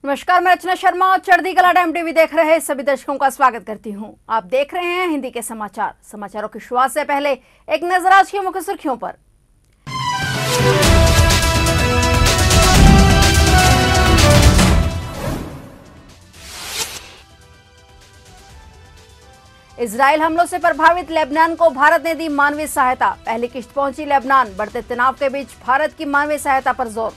नमस्कार, मैं रचना शर्मा और चढ़ती कला टाइम टीवी देख रहे सभी दर्शकों का स्वागत करती हूं। आप देख रहे हैं हिंदी के समाचारों की शुरुआत से पहले एक नजर आज की मुख्य सुर्खियों पर। इजराइल हमलों से प्रभावित लेबनान को भारत ने दी मानवीय सहायता। पहली किश्त पहुंची लेबनान। बढ़ते तनाव के बीच भारत की मानवीय सहायता पर जोर।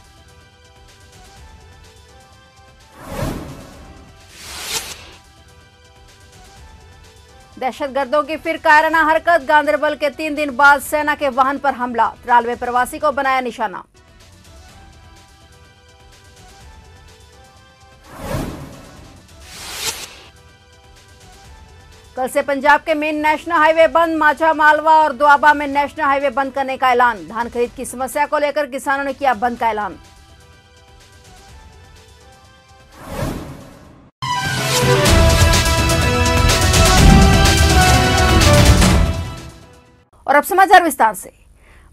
दहशतगर्दों की फिर कायराना हरकत। गांदरबल के 3 दिन बाद सेना के वाहन पर हमला। 93 प्रवासी को बनाया निशाना। कल से पंजाब के मेन नेशनल हाईवे बंद। माझा, मालवा और दोआबा में नेशनल हाईवे बंद करने का ऐलान। धान खरीद की समस्या को लेकर किसानों ने किया बंद का ऐलान। और अब समाचार विस्तार से।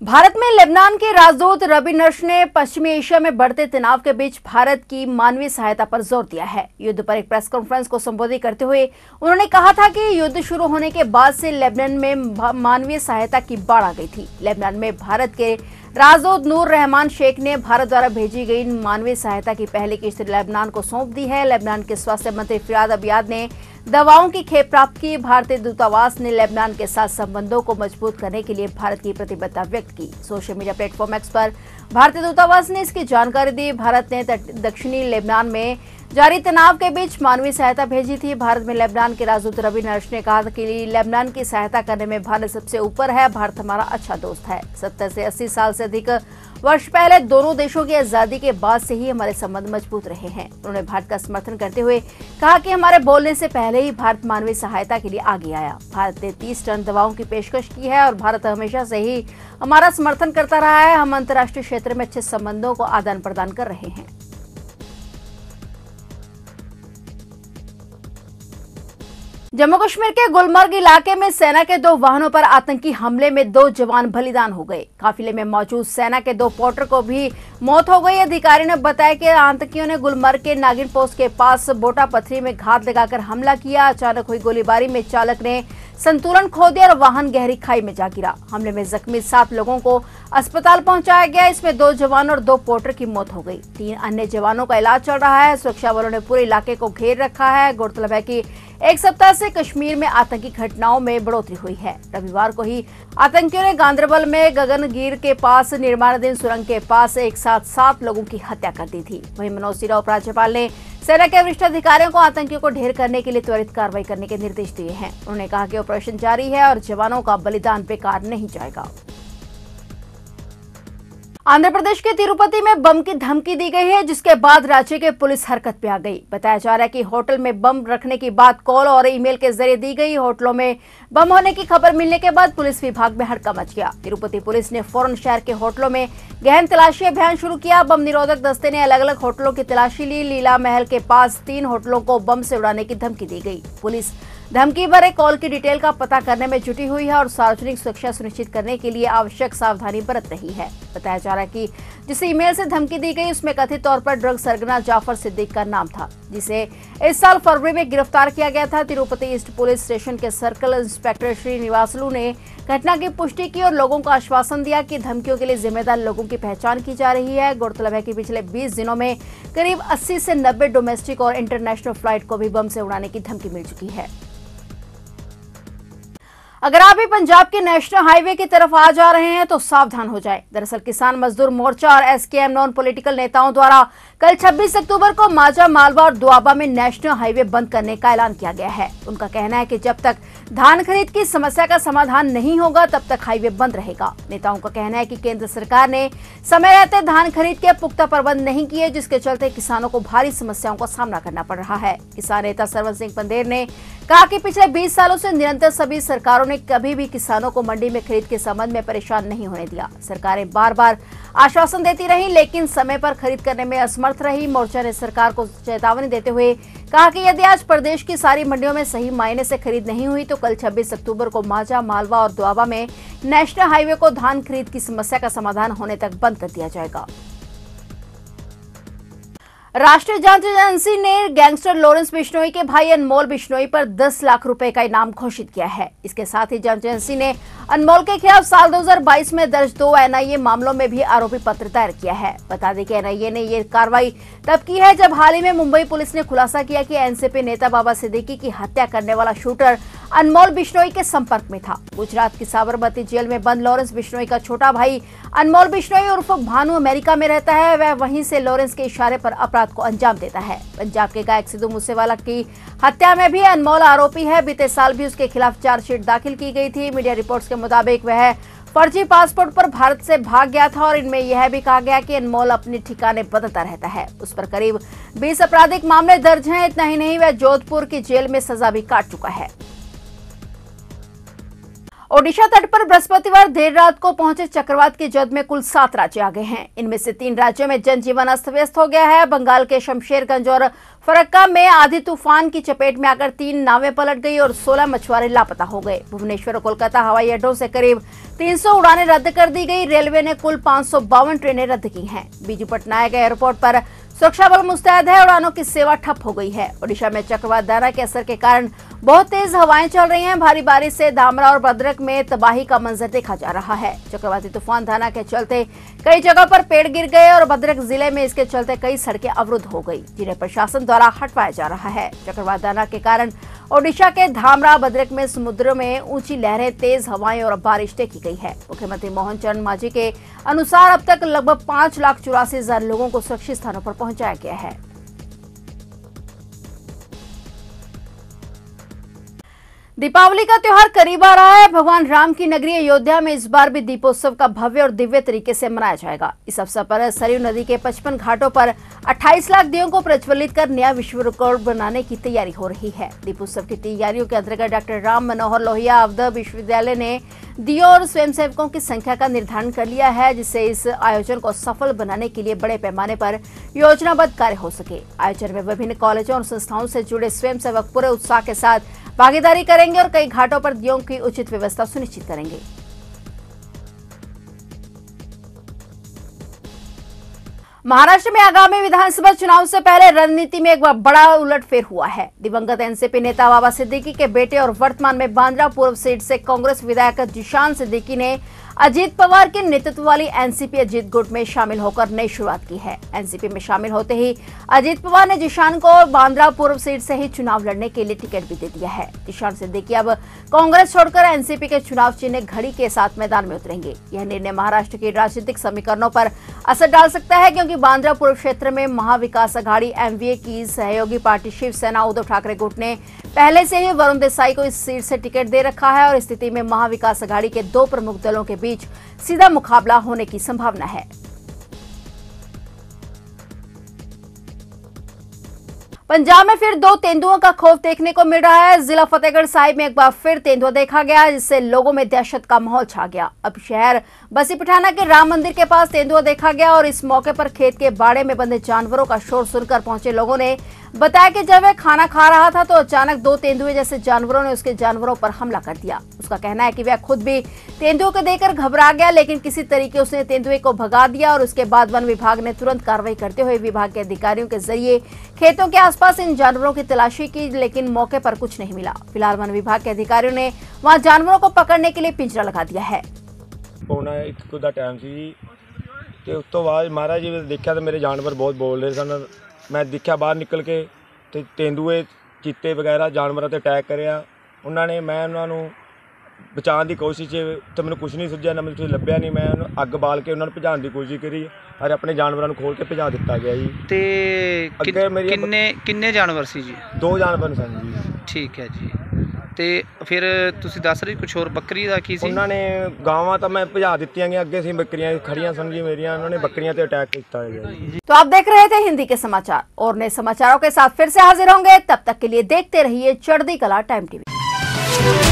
भारत में लेबनान के राजदूत रबी नर्श ने पश्चिमी एशिया में बढ़ते तनाव के बीच भारत की मानवीय सहायता पर जोर दिया है। युद्ध पर एक प्रेस कॉन्फ्रेंस को संबोधित करते हुए उन्होंने कहा था कि युद्ध शुरू होने के बाद से लेबनान में मानवीय सहायता की बाढ़ आ गई थी। लेबनान में भारत के राजदूत नूर रहमान शेख ने भारत द्वारा भेजी गई मानवीय सहायता की पहली किस्त लेबनान को सौंप दी है। लेबनान के स्वास्थ्य मंत्री फियाद अबियाद ने दवाओं की खेप प्राप्त की। भारतीय दूतावास ने लेबनान के साथ संबंधों को मजबूत करने के लिए भारत की प्रतिबद्धता व्यक्त की। सोशल मीडिया प्लेटफॉर्म एक्स पर भारतीय दूतावास ने इसकी जानकारी दी। भारत ने दक्षिणी लेबनान में जारी तनाव के बीच मानवीय सहायता भेजी थी। भारत में लेबनान के राजदूत रबी नर्श ने कहा कि लेबनान की सहायता करने में भारत सबसे ऊपर है। भारत हमारा अच्छा दोस्त है। 70 से 80 साल से अधिक वर्ष पहले दोनों देशों की आजादी के बाद से ही हमारे संबंध मजबूत रहे हैं। उन्होंने भारत का समर्थन करते हुए कहा कि हमारे बोलने से पहले ही भारत मानवीय सहायता के लिए आगे आया। भारत ने 30 टन दवाओं की पेशकश की है और भारत हमेशा से ही हमारा समर्थन करता रहा है। हम अंतर्राष्ट्रीय क्षेत्र में अच्छे संबंधों को आदान प्रदान कर रहे हैं। जम्मू कश्मीर के गुलमर्ग इलाके में सेना के 2 वाहनों पर आतंकी हमले में 2 जवान बलिदान हो गए। काफिले में मौजूद सेना के 2 पोर्टर को भी मौत हो गई। अधिकारी ने बताया कि आतंकियों ने गुलमर्ग के नागिन पोस्ट के पास बोटा पथरी में घात लगाकर हमला किया। अचानक हुई गोलीबारी में चालक ने संतुलन खो दिया और वाहन गहरी खाई में जा गिरा। हमले में जख्मी 7 लोगों को अस्पताल पहुंचाया गया। इसमें 2 जवान और 2 पोर्टर की मौत हो गई। 3 अन्य जवानों का इलाज चल रहा है। सुरक्षा बलों ने पूरे इलाके को घेर रखा है। गौरतलब है कि एक सप्ताह से कश्मीर में आतंकी घटनाओं में बढ़ोतरी हुई है। रविवार को ही आतंकियों ने गांदरबल में गगनगीर के पास निर्माणाधीन सुरंग के पास एक साथ 7 लोगों की हत्या कर दी थी। वहीं मनोज सिन्हा उपराज्यपाल ने सेना के वरिष्ठ अधिकारियों को आतंकियों को ढेर करने के लिए त्वरित कार्रवाई करने के निर्देश दिए हैं। उन्होंने कहा कि ऑपरेशन जारी है और जवानों का बलिदान बेकार नहीं जाएगा। आंध्र प्रदेश के तिरुपति में बम की धमकी दी गई है, जिसके बाद राज्य के पुलिस हरकत पे आ गई। बताया जा रहा है कि होटल में बम रखने की बात कॉल और ईमेल के जरिए दी गई। होटलों में बम होने की खबर मिलने के बाद पुलिस विभाग में हड़कंप मच गया। तिरुपति पुलिस ने फौरन शहर के होटलों में गहन तलाशी अभियान शुरू किया। बम निरोधक दस्ते ने अलग अलग होटलों की तलाशी ली। लीला महल के पास 3 होटलों को बम से उड़ाने की धमकी दी गई। पुलिस धमकी भरे कॉल की डिटेल का पता करने में जुटी हुई है और सार्वजनिक सुरक्षा सुनिश्चित करने के लिए आवश्यक सावधानी बरत रही है। बताया जा रहा है कि जिस ईमेल से धमकी दी गई उसमें कथित तौर पर ड्रग सरगना जाफर सिद्दीक का नाम था, जिसे इस साल फरवरी में गिरफ्तार किया गया था। तिरुपति ईस्ट पुलिस स्टेशन के सर्कल इंस्पेक्टर श्रीनिवासलू ने घटना की पुष्टि की और लोगों को आश्वासन दिया कि धमकियों के लिए जिम्मेदार लोगों की पहचान की जा रही है। गौरतलब है कि पिछले 20 दिनों में करीब 80 से 90 डोमेस्टिक और इंटरनेशनल फ्लाइट को भी बम से उड़ाने की धमकी मिल चुकी है। अगर आप भी पंजाब के नेशनल हाईवे की तरफ आ जा रहे हैं तो सावधान हो जाएं। दरअसल किसान मजदूर मोर्चा और एसकेएम नॉन पॉलिटिकल नेताओं द्वारा कल 26 अक्टूबर को माझा, मालवा और दोआबा में नेशनल हाईवे बंद करने का ऐलान किया गया है। उनका कहना है कि जब तक धान खरीद की समस्या का समाधान नहीं होगा तब तक हाईवे बंद रहेगा। नेताओं का कहना है कि केंद्र सरकार ने समय रहते धान खरीद के पुख्ता प्रबंध नहीं किए, जिसके चलते किसानों को भारी समस्याओं का सामना करना पड़ रहा है। किसान नेता सरवन सिंह पंदेर ने कहा कि पिछले 20 सालों से निरंतर सभी सरकारों ने कभी भी किसानों को मंडी में खरीद के संबंध में परेशान नहीं होने दिया। सरकारें बार बार आश्वासन देती रही लेकिन समय पर खरीद करने में असमर्थ रही। मोर्चा ने सरकार को चेतावनी देते हुए कहा कि यदि आज प्रदेश की सारी मंडियों में सही मायने से खरीद नहीं हुई तो कल 26 अक्टूबर को माझा, मालवा और दोआबा में नेशनल हाईवे को धान खरीद की समस्या का समाधान होने तक बंद कर दिया जाएगा। राष्ट्रीय जांच एजेंसी ने गैंगस्टर लॉरेंस बिश्नोई के भाई अनमोल बिश्नोई पर 10 लाख रुपए का इनाम घोषित किया है। इसके साथ ही जांच एजेंसी ने अनमोल के खिलाफ साल 2022 में दर्ज 2 एनआईए मामलों में भी आरोपी पत्र दायर किया है। बता दें कि एनआईए ने ये कार्रवाई तब की है जब हाल ही में मुंबई पुलिस ने खुलासा किया कि एनसीपी नेता बाबा सिद्दीकी की हत्या करने वाला शूटर अनमोल बिश्नोई के संपर्क में था। गुजरात की साबरमती जेल में बंद लॉरेंस बिश्नोई का छोटा भाई अनमोल बिश्नोई उर्फ भानु अमेरिका में रहता है। वह वहीं से लॉरेंस के इशारे पर अपराध को अंजाम देता है। पंजाब के गायक सिद्धू मूसेवाला की हत्या में भी अनमोल आरोपी है। बीते साल भी उसके खिलाफ चार्जशीट दाखिल की गई थी। मीडिया रिपोर्ट्स के मुताबिक वह फर्जी पासपोर्ट पर भारत से भाग गया था और इनमें यह भी कहा गया कि अनमोल अपने ठिकाने बदलता रहता है। उस पर करीब 20 आपराधिक मामले दर्ज हैं। इतना ही नहीं, वह जोधपुर की जेल में सजा भी काट चुका है। ओडिशा तट पर बृहस्पतिवार देर रात को पहुंचे चक्रवात की जद में कुल 7 राज्य आ गए हैं। इनमें से 3 राज्यों में जनजीवन अस्त व्यस्त हो गया है। बंगाल के शमशेरगंज और फरक्का में आधी तूफान की चपेट में आकर 3 नावें पलट गई और 16 मछुआरे लापता हो गए। भुवनेश्वर और कोलकाता हवाई अड्डों से करीब 300 उड़ानें रद्द कर दी गई। रेलवे ने कुल 552 ट्रेनें रद्द की हैं। बीजू पटनायक एयरपोर्ट पर सुरक्षा बल मुस्तैद है। उड़ानों की सेवा ठप हो गई है। ओडिशा में चक्रवात दाना के असर के कारण बहुत तेज हवाएं चल रही हैं। भारी बारिश से धामरा और भद्रक में तबाही का मंजर देखा जा रहा है। चक्रवाती तूफान दाना के चलते कई जगह पर पेड़ गिर गए और भद्रक जिले में इसके चलते कई सड़कें अवरुद्ध हो गई, जिन्हें प्रशासन द्वारा हटवाया जा रहा है। चक्रवात दाना के कारण ओडिशा के धामरा भद्रक में समुद्र में ऊंची लहरें, तेज हवाएं और बारिश देखी गई है। मुख्यमंत्री मोहन चरण मांझी के अनुसार अब तक लगभग 5,84,000 लोगों को सुरक्षित स्थानों पर पहुंचाया गया है। दीपावली का त्योहार करीब आ रहा है। भगवान राम की नगरी अयोध्या में इस बार भी दीपोत्सव का भव्य और दिव्य तरीके से मनाया जाएगा। इस अवसर पर सरयू नदी के 55 घाटों पर 28 लाख दियों को प्रज्वलित कर नया विश्व रिकॉर्ड बनाने की तैयारी हो रही है। दीपोत्सव की तैयारियों के अंतर्गत डॉक्टर राम मनोहर लोहिया अवध विश्वविद्यालय ने दियों और स्वयंसेवकों की संख्या का निर्धारण कर लिया है, जिससे इस आयोजन को सफल बनाने के लिए बड़े पैमाने पर योजनाबद्ध कार्य हो सके। आयोजन में विभिन्न कॉलेजों और संस्थाओं से जुड़े स्वयंसेवक पूरे उत्साह के साथ भागीदारी करेंगे और कई घाटों पर दियों की उचित व्यवस्था सुनिश्चित करेंगे। महाराष्ट्र में आगामी विधानसभा चुनाव से पहले रणनीति में एक बड़ा उलटफेर हुआ है। दिवंगत एनसीपी नेता बाबा सिद्दीकी के बेटे और वर्तमान में बांद्रा पूर्व सीट से कांग्रेस विधायक जिशान सिद्दीकी ने अजीत पवार के नेतृत्व वाली एनसीपी अजीत गुट में शामिल होकर नई शुरुआत की है। एनसीपी में शामिल होते ही अजीत पवार ने जिशान को बांद्रा पूर्व सीट से ही चुनाव लड़ने के लिए टिकट भी दे दिया है। जिशान सिद्दीकी अब कांग्रेस छोड़कर एनसीपी के चुनाव चिन्ह घड़ी के साथ मैदान में उतरेंगे। यह निर्णय महाराष्ट्र के राजनीतिक समीकरणों पर असर डाल सकता है, क्योंकि बांद्रा पूर्व क्षेत्र में महाविकास अघाड़ी एमवीए की सहयोगी पार्टी शिवसेना उद्धव ठाकरे गुट ने पहले से ही वरुण देसाई को इस सीट से टिकट दे रखा है और इस स्थिति में महाविकास अघाड़ी के 2 प्रमुख दलों के बीच सीधा मुकाबला होने की संभावना है। पंजाब में फिर 2 तेंदुओं का खौफ देखने को मिल रहा है। जिला फतेहगढ़ साहिब में एक बार फिर तेंदुआ देखा गया, जिससे लोगों में दहशत का माहौल छा गया। अब शहर बसी पठाना के राम मंदिर के पास तेंदुआ देखा गया और इस मौके पर खेत के बाड़े में बंधे जानवरों का शोर सुनकर पहुंचे लोगों ने बताया कि जब वह खाना खा रहा था तो अचानक 2 तेंदुए जैसे जानवरों ने उसके जानवरों पर हमला कर दिया। उसका कहना है कि वह खुद भी तेंदुए को देखकर घबरा गया, लेकिन किसी तरीके उसने तेंदुए को भगा दिया और उसके बाद वन विभाग ने तुरंत कार्रवाई करते हुए विभाग के अधिकारियों के जरिए खेतों के आसपास इन जानवरों की तलाशी की, लेकिन मौके पर कुछ नहीं मिला। फिलहाल वन विभाग के अधिकारियों ने वहां जानवरों को पकड़ने के लिए पिंजरा लगा दिया है। पौना 1 ਦਾ टाइम सी ਤੇ ਉਸ ਤੋਂ ਬਾਅਦ ਮਹਾਰਾਜ ਜੀ ਦੇਖਿਆ ਤਾਂ ਮੇਰੇ ਜਾਨਵਰ ਬਹੁਤ ਬੋਲ ਰਹੇ ਸਨ। ਮੈਂ ਦੇਖਿਆ ਬਾਹਰ ਨਿਕਲ ਕੇ ਤੇ ਤੇਂਦੂਏ ਚੀਤੇ ਵਗੈਰਾ ਜਾਨਵਰਾਂ ਤੇ ਅਟੈਕ ਕਰਿਆ। ਮੈਂ ਉਹਨਾਂ ਨੂੰ ਬਚਾਉਣ ਦੀ ਕੋਸ਼ਿਸ਼ ਤੇ ਮੈਨੂੰ ਕੁਝ ਨਹੀਂ ਸੁਝਿਆ, ਨਾ ਮੈਨੂੰ ਕੁਝ ਲੱਭਿਆ ਨਹੀਂ। ਮੈਂ ਉਹਨੂੰ ਅੱਗ ਬਾਲ ਕੇ ਉਹਨਾਂ ਨੂੰ ਭਜਾਉਣ ਦੀ ਕੋਸ਼ਿਸ਼ ਕਰੀ ਔਰ ਆਪਣੇ ਜਾਨਵਰਾਂ ਨੂੰ ਖੋਲ ਕੇ ਭਜਾ ਦਿੱਤਾ ਗਿਆ ਜੀ। ਤੇ ਕਿੰਨੇ ਜਾਨਵਰ ਸੀ ਜੀ? 2 ਜਾਨਵਰ ਸਨ ਜੀ। ਠੀਕ ਹੈ ਜੀ। ਤੇ ਫਿਰ ਤੁਸੀਂ ਦੱਸ ਰਹੇ ਕੁਝ ਹੋਰ ਬੱਕਰੀ ਦਾ ਕੀ ਸੀ? ਉਹਨਾਂ ਨੇ ਗਾਵਾਂ ਤਾਂ ਮੈਂ ਭਜਾ ਦਿੱਤੀਆਂ ਗਈਆਂ, ਅੱਗੇ ਸੀ ਬੱਕਰੀਆਂ ਖੜੀਆਂ ਸਨ जी मेरियां, उन्होंने बकरियां पे अटैक किया है। तो आप देख रहे थे हिंदी के समाचार और नए समाचारों के साथ फिर से हाजिर होंगे। तब तक के लिए देखते रहिए चढ़ती कला टाइम टीवी।